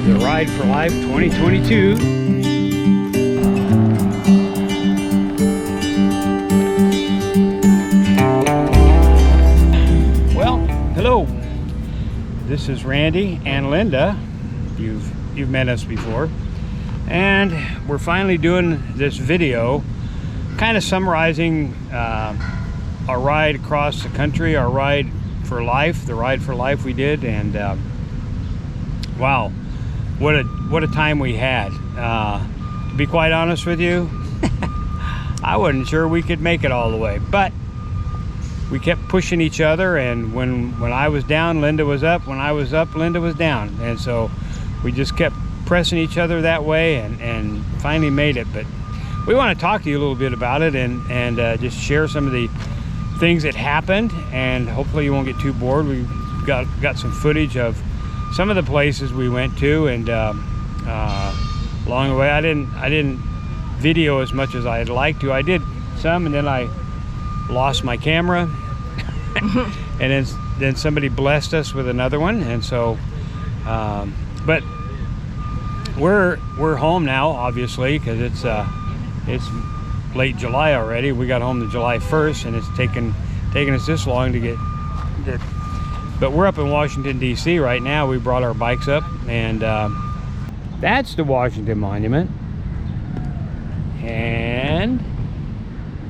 the Ride for Life 2022. Well, hello. This is Randy and Linda. You've met us before, and we're finally doing this video, kind of summarizing our ride across the country, our ride for life, the Ride for Life we did, and wow, what a time we had. To be quite honest with you, I wasn't sure we could make it all the way, but we kept pushing each other, and when I was down, Linda was up. When I was up, Linda was down, and so we just kept pressing each other that way, and finally made it. But we want to talk to you a little bit about it, and just share some of the things that happened, and hopefully you won't get too bored. We got some footage of some of the places we went to, and along the way I didn't video as much as I'd like to. I did some, and then I lost my camera and then somebody blessed us with another one, and so but we're home now, obviously, because it's late July already. We got home to July 1st, and it's taken us this long to get. But we're up in Washington, D.C. right now. We brought our bikes up, and that's the Washington Monument, and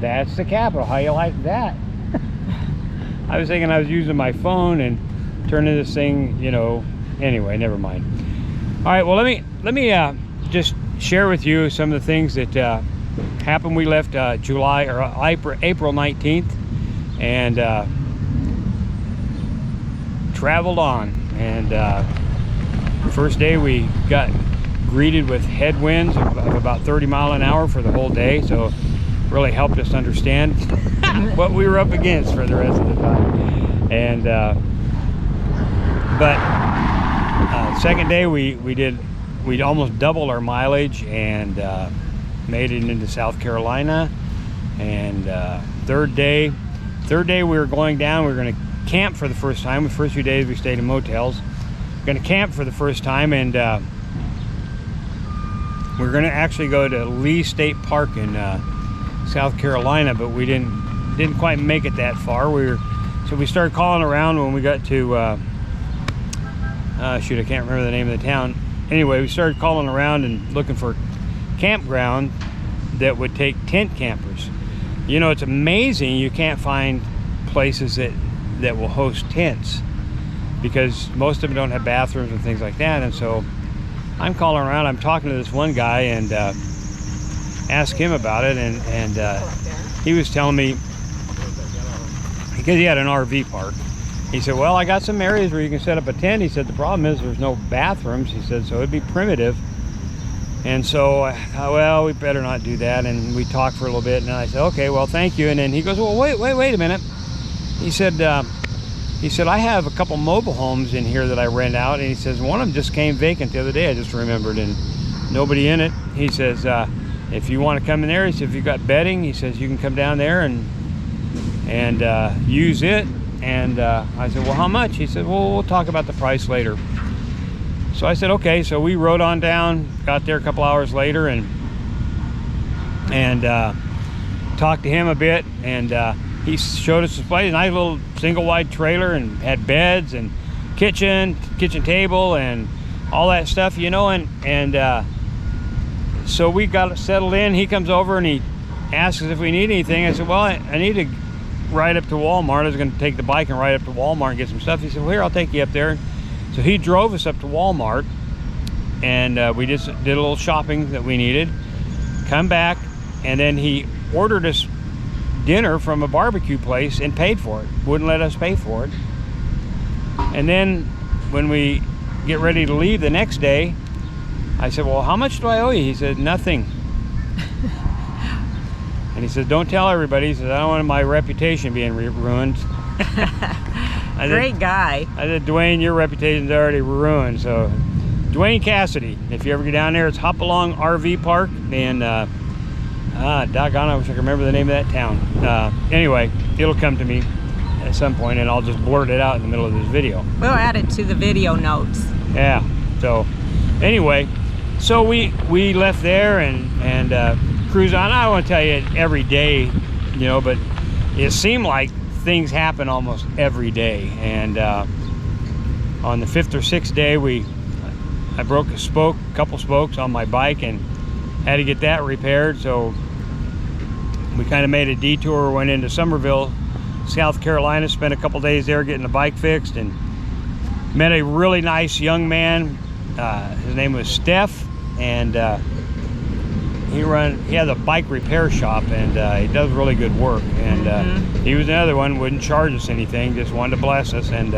that's the Capitol. How you like that? I was thinking I was using my phone and turning this thing, you know. Anyway, never mind. All right, well, let me just share with you some of the things that happened. We left April 19th, and traveled on. And first day we got greeted with headwinds of about 30 miles an hour for the whole day, so really helped us understand what we were up against for the rest of the time. And second day we almost doubled our mileage, and made it into South Carolina. And third day we were going down. We were going to camp for the first time. The first few days we stayed in motels. We're going to camp for the first time, and we're going to actually go to Lee State Park in South Carolina, but we didn't quite make it that far. So we started calling around when we got to shoot, I can't remember the name of the town. Anyway, we started calling around and looking for campground that would take tent campers. You know, it's amazing you can't find places that will host tents, because most of them don't have bathrooms and things like that. And so I'm calling around, I'm talking to this one guy, and asked him about it, and he was telling me, because he had an RV park, he said, well, I got some areas where you can set up a tent. He said the problem is there's no bathrooms. He said, so it'd be primitive. And so I thought, well, we better not do that. And we talked for a little bit, and I said, okay, well, thank you. And then he goes, well, wait a minute. He said I have a couple mobile homes in here that I rent out. And he says, one of them just came vacant the other day, I just remembered, and nobody in it. He says, if you want to come in there, he said, if you've got bedding, he says, you can come down there and use it. And I said, well, how much? He said, well, we'll talk about the price later. So I said, okay. So we rode on down, got there a couple hours later, and talked to him a bit, and he showed us this place, a nice little single wide trailer, and had beds and kitchen table and all that stuff, you know. And so we got it settled in. He comes over and he asks us if we need anything. I said, well, I need to ride up to Walmart. I was going to take the bike and ride up to Walmart and get some stuff. He said, well, here, I'll take you up there. So he drove us up to Walmart, and we just did a little shopping that we needed, come back, and then he ordered us dinner from a barbecue place and paid for it. Wouldn't let us pay for it. And then when we get ready to leave the next day, I said, well, how much do I owe you? He said, nothing. And he said, don't tell everybody. He said, I don't want my reputation being ruined. Great guy. I said, Dwayne, your reputation's already ruined. So Dwayne Cassidy, if you ever get down there, it's Hopalong RV Park, and doggone, I wish I could remember the name of that town. Anyway, it'll come to me at some point, and I'll just blurt it out in the middle of this video. We'll add it to the video notes. Yeah, so anyway, so we left there and cruised on. I don't want to tell you every day, you know, but it seemed like things happen almost every day. And on the 5th or 6th day, I broke a couple spokes on my bike and had to get that repaired. So we kind of made a detour, went into Summerville, South Carolina, spent a couple days there getting the bike fixed, and met a really nice young man. His name was Steph, and he has a bike repair shop, and he does really good work. And he was another one, wouldn't charge us anything, just wanted to bless us. And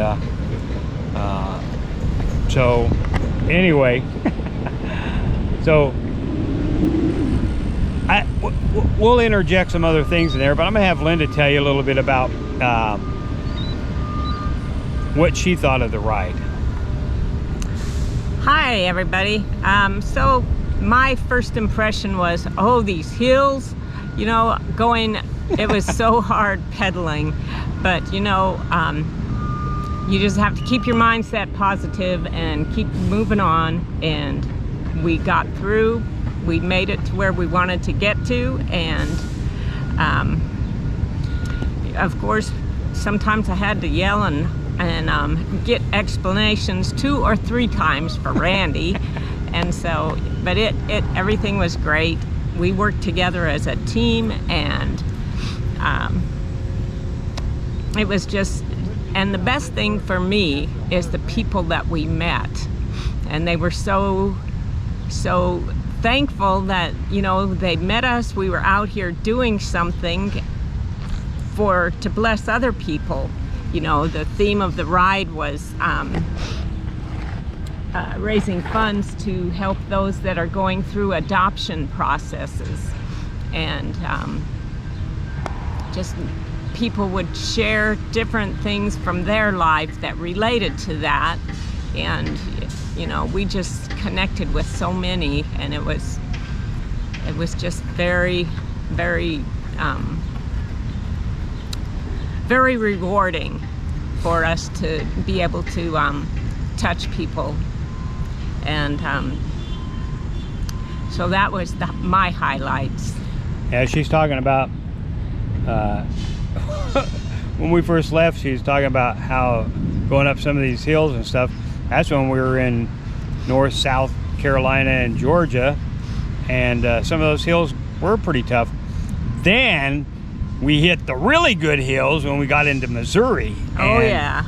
so anyway, so we'll interject some other things in there, but I'm gonna have Linda tell you a little bit about what she thought of the ride. Hi, everybody. So my first impression was, oh, these hills, you know, it was so hard pedaling, but you know, you just have to keep your mindset positive and keep moving on. And we got through. We made it to where we wanted to get to, and of course, sometimes I had to yell and get explanations 2 or 3 times for Randy. And so, but everything was great. We worked together as a team, and it was just, and the best thing for me is the people that we met. And they were so thankful that, you know, they met us. We were out here doing something to bless other people. You know, the theme of the ride was raising funds to help those that are going through adoption processes. And just people would share different things from their life that related to that. And, you know, we just connected with so many, and it was just very, very, very rewarding for us to be able to touch people. And so that was my highlights. Yeah, she's talking about when we first left, she was talking about how going up some of these hills and stuff. That's when we were in North, South Carolina and Georgia, and some of those hills were pretty tough. Then we hit the really good hills when we got into Missouri. Oh yeah.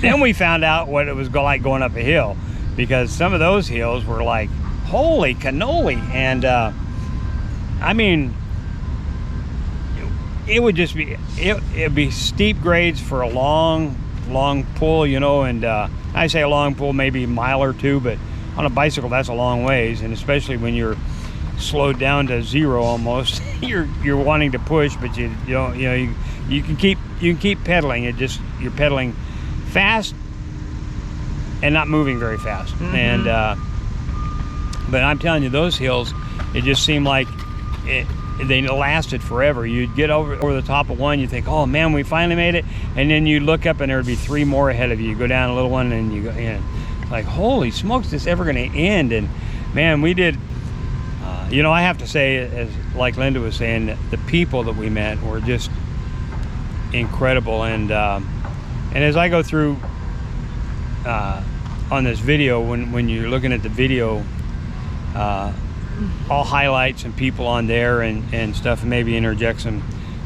Then we found out what it was like going up a hill, because some of those hills were like, holy cannoli. And I mean, it would just be, it'd be steep grades for a long pull, you know. And I say a long pull, maybe a mile or 2, but on a bicycle that's a long ways, and especially when you're slowed down to 0 almost, you're wanting to push, but you don't, you know, you can keep pedaling. You're pedaling fast and not moving very fast. And but I'm telling you, those hills, it just seemed like they lasted forever. You'd get over the top of one, you think, oh man, we finally made it, and then you look up and there'd be 3 more ahead of you. You go down a little one and you go in, like, holy smokes, is this ever going to end? And man, we did. You know, I have to say, as like Linda was saying, the people that we met were just incredible. And as I go through on this video, when you're looking at the video, I'll highlight some people on there and stuff, and maybe interject some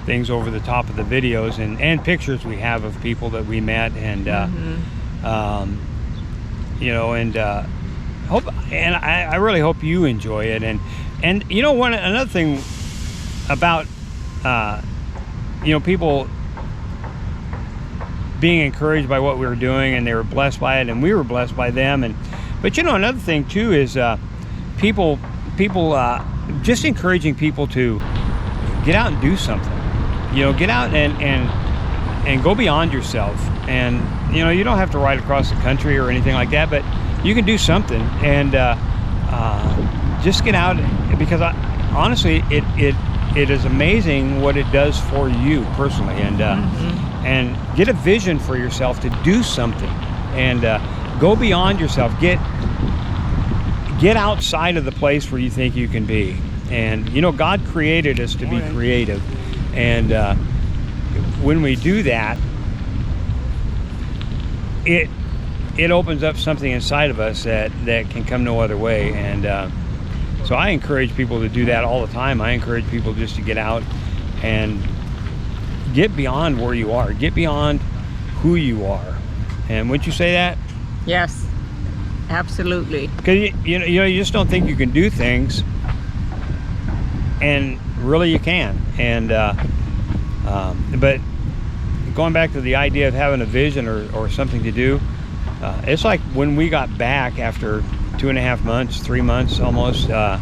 things over the top of the videos and pictures we have of people that we met. And you know, and I really hope you enjoy it. And you know, another thing about you know, people being encouraged by what we were doing, and they were blessed by it, and we were blessed by them. But you know, another thing too is people just encouraging people to get out and do something. You know, get out and go beyond yourself. And you know, you don't have to ride across the country or anything like that, but you can do something. And just get out, because honestly, it is amazing what it does for you personally. And get a vision for yourself to do something, and go beyond yourself. get outside of the place where you think you can be. And you know, God created us to be creative, and when we do that, it opens up something inside of us that can come no other way. And so I encourage people to do that all the time. I encourage people just to get out and get beyond where you are, get beyond who you are. And wouldn't you say that? Yes, absolutely. Because you just don't think you can do things, and really you can. And but going back to the idea of having a vision or something to do, it's like when we got back after 2.5 months, 3 months almost, of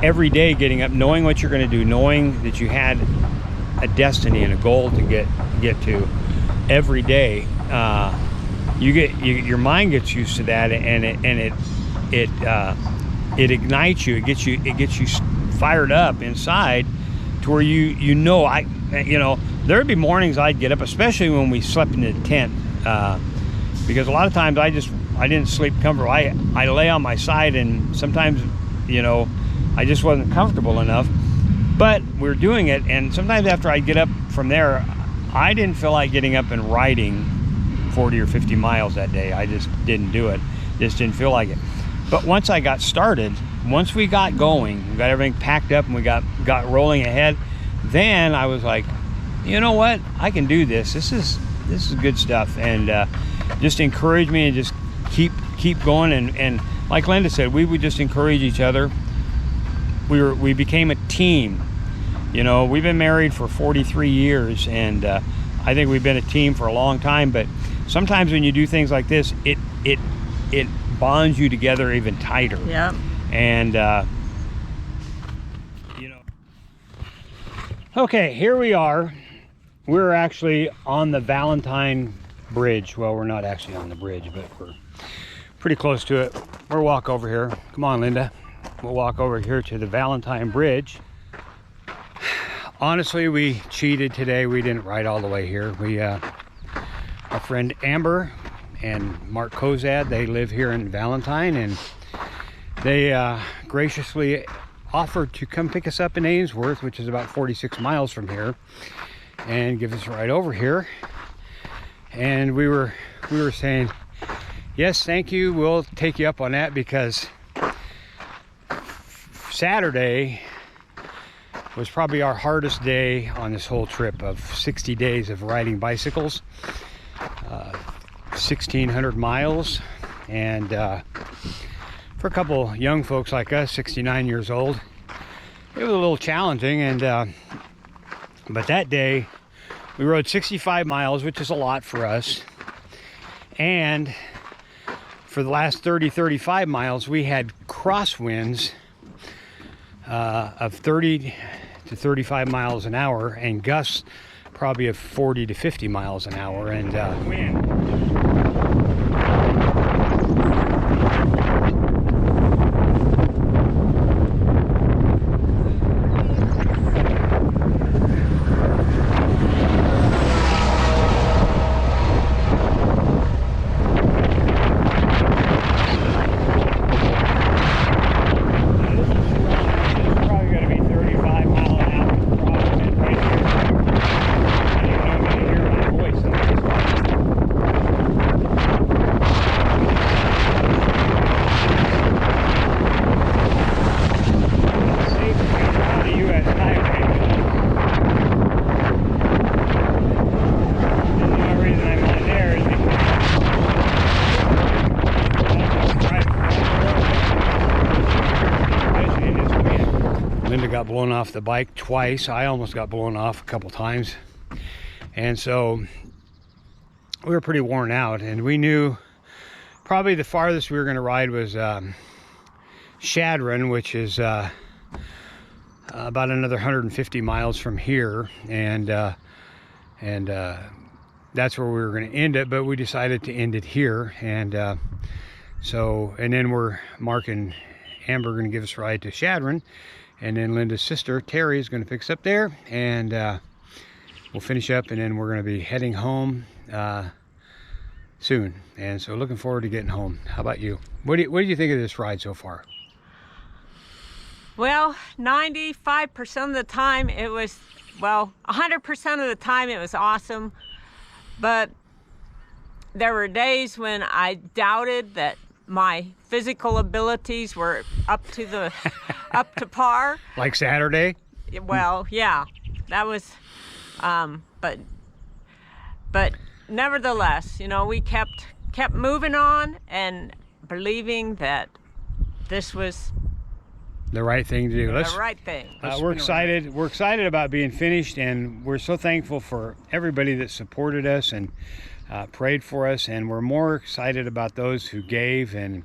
every day getting up, knowing what you're going to do, knowing that you had a destiny and a goal to get to every day. Your mind gets used to that, and it ignites you. It gets you fired up inside to where you know there'd be mornings I'd get up, especially when we slept in the tent, because a lot of times I didn't sleep comfortable. I lay on my side, and sometimes I just wasn't comfortable enough. But we're doing it, and sometimes after I get up from there, I didn't feel like getting up and riding 40 or 50 miles that day. I just didn't do it. Just didn't feel like it. But once I got started, once we got going, we got everything packed up and we got rolling ahead, then I was like, you know what? I can do this. This is good stuff. And just encourage me and just keep going. And like Linda said, we would just encourage each other. We became a team. We've been married for 43 years, and I think we've been a team for a long time. But sometimes when you do things like this, it bonds you together even tighter. Yeah. And okay, here we are. We're actually on the Valentine Bridge. Well, we're not actually on the bridge, but we're pretty close to it. We'll walk over here. Come on, Linda. We'll walk over here to the Valentine Bridge. Honestly, we cheated today. We didn't ride all the way here. Our friend Amber and Mark Kozad, they live here in Valentine, and they graciously offered to come pick us up in Ainsworth, which is about 46 miles from here, and give us a ride over here. And we were saying, yes, thank you, we'll take you up on that, because Saturday was probably our hardest day on this whole trip of 60 days of riding bicycles, 1,600 miles. And for a couple young folks like us, 69 years old, it was a little challenging. And but that day we rode 65 miles, which is a lot for us. And for the last 35 miles, we had crosswinds of 30 to 35 miles an hour, and gusts probably of 40 to 50 miles an hour. And wind. Linda got blown off the bike twice. I almost got blown off a couple times. And so we were pretty worn out, and we knew probably the farthest we were going to ride was Chadron, which is about another 150 miles from here. And that's where we were going to end it, but we decided to end it here. And and then Mark and Amber are going to give us a ride to Chadron. And then Linda's sister, Terry, is going to pick us up there, and we'll finish up, and then we're going to be heading home soon. And so looking forward to getting home. How about you? What do you think of this ride so far? Well, 95% of the time it was, well, 100% of the time it was awesome. But there were days when I doubted that my physical abilities were up to par. Like Saturday? Well, yeah, that was, but nevertheless, you know, we kept moving on and believing that this was the right thing to do. the right thing. We're excited. We're excited about being finished, and we're so thankful for everybody that supported us and prayed for us. And we're more excited about those who gave, and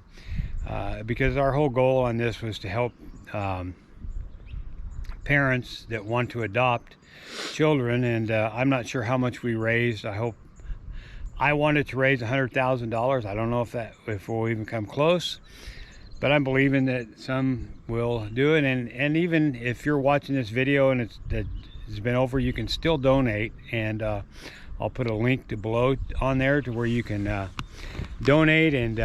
because our whole goal on this was to help parents that want to adopt children. And I'm not sure how much we raised. I wanted to raise $100,000. I don't know if we'll even come close. But I'm believing that some will do it, and even if you're watching this video and it's been over, you can still donate, and I'll put a link to below on there to where you can donate and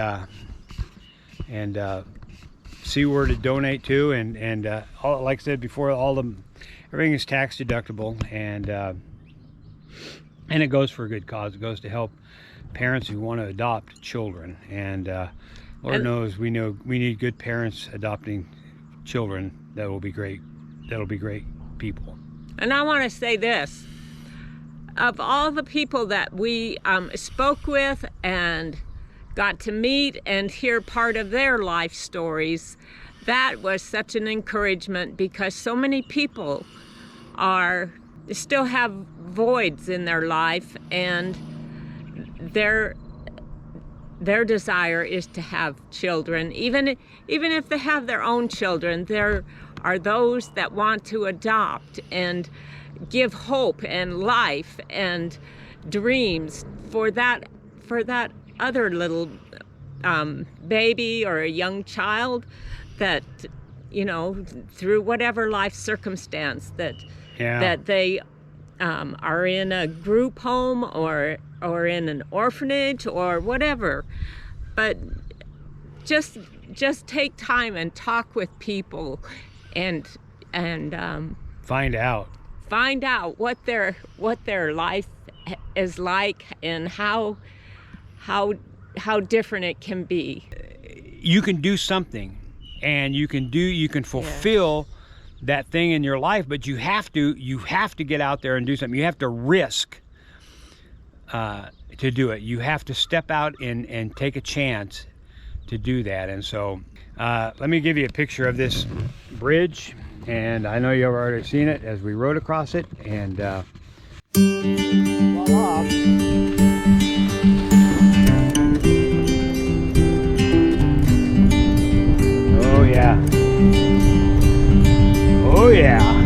see where to donate to, and like I said before, everything is tax deductible, and it goes for a good cause. It goes to help parents who want to adopt children, and Lord knows we need good parents adopting children that will be great people. And I want to say this, of all the people that we spoke with and got to meet and hear part of their life stories, that was such an encouragement, because so many people still have voids in their life, and their desire is to have children. Even if they have their own children, there are those that want to adopt and give hope and life and dreams for that other little baby or a young child that, you know, through whatever life circumstance that they are in a group home or in an orphanage or whatever. But just take time and talk with people and find out what their life is like and how different it can be. You can do something, and you can fulfill that thing in your life, but you have to get out there and do something. You have to risk to do it. You have to step out and take a chance to do that. And so let me give you a picture of this bridge, and I know you've already seen it as we rode across it, and voila. Oh yeah. Oh yeah.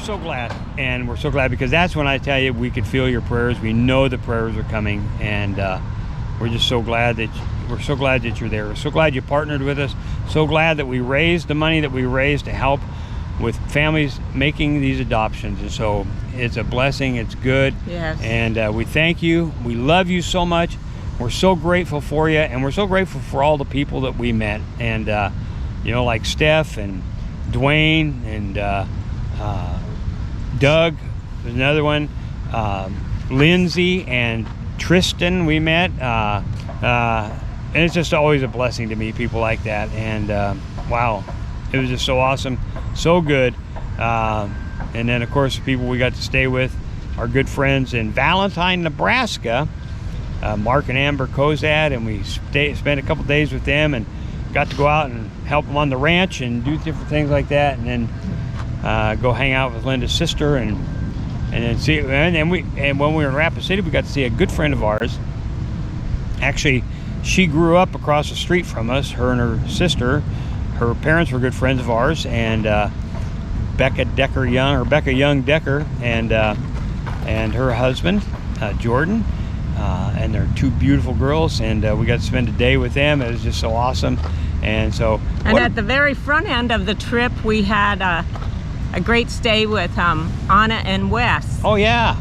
so glad, and we're so glad because that's when I tell you we could feel your prayers. We know the prayers are coming, and we're just so glad that you're there. We're so glad you partnered with us. So glad that we raised the money that we raised to help with families making these adoptions. And so it's a blessing. It's good. Yes. And we thank you. We love you so much. We're so grateful for you, and we're so grateful for all the people that we met. And you know, like Steph and Dwayne and Doug, there's another one, Lindsay and Tristan we met, and it's just always a blessing to meet people like that. And wow, it was just so awesome, so good. And then of course the people we got to stay with, our good friends in Valentine, Nebraska, Mark and Amber Kozad, and we spent a couple days with them and got to go out and help them on the ranch and do different things like that, and then go hang out with Linda's sister, and then see. And when we were in Rapid City, we got to see a good friend of ours. Actually, she grew up across the street from us. Her and her sister, her parents were good friends of ours, and Rebecca Young Decker, and her husband Jordan. And they're two beautiful girls, and we got to spend a day with them. It was just so awesome. And so, and at the very front end of the trip, we had a great stay with Anna and Wes. Oh yeah,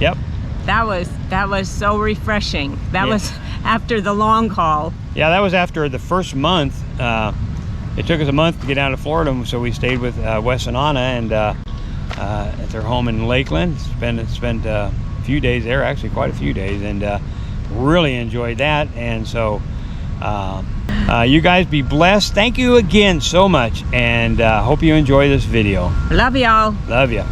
yep. That was so refreshing. That was after the long haul. Yeah, that was after the first month. It took us a month to get down to Florida, so we stayed with Wes and Anna, and at their home in Lakeland. Spent a few days there, actually quite a few days, and really enjoyed that. And so you guys be blessed. Thank you again so much, and hope you enjoy this video. Love y'all. Love you.